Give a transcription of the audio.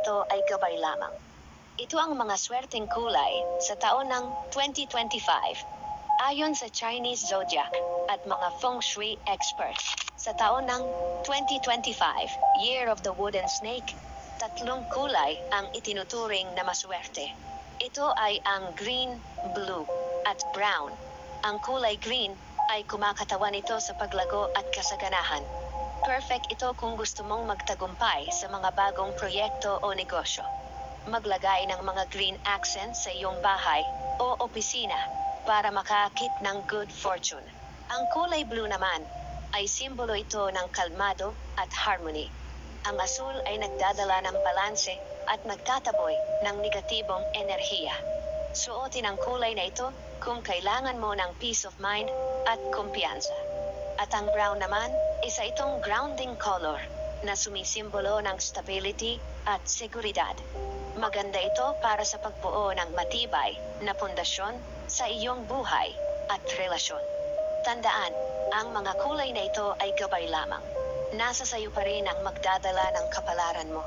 ito ay gabay lamang. Ito ang mga swerteng kulay sa taon ng 2025. Ayon sa Chinese Zodiac at mga feng shui experts, sa taon ng 2025, Year of the Wooden Snake, tatlong kulay ang itinuturing na maswerte. Ito ay ang green, blue, at brown. Ang kulay green ay kumakatawan ito sa paglago at kasaganahan. Perfect ito kung gusto mong magtagumpay sa mga bagong proyekto o negosyo. Maglagay ng mga green accents sa iyong bahay o opisina para makaakit ng good fortune. Ang kulay blue naman ay simbolo ito ng kalmado at harmony. Ang asul ay nagdadala ng balanse at nagtataboy ng negatibong enerhiya. Suotin ang kulay na ito kung kailangan mo ng peace of mind at kumpiyansa. At ang brown naman, isa itong grounding color na sumisimbolo ng stability at seguridad. Maganda ito para sa pagbuo ng matibay na pundasyon sa iyong buhay at relasyon. Tandaan, ang mga kulay na ito ay gabay lamang. Nasa sayo pa rin ang magdadala ng kapalaran mo.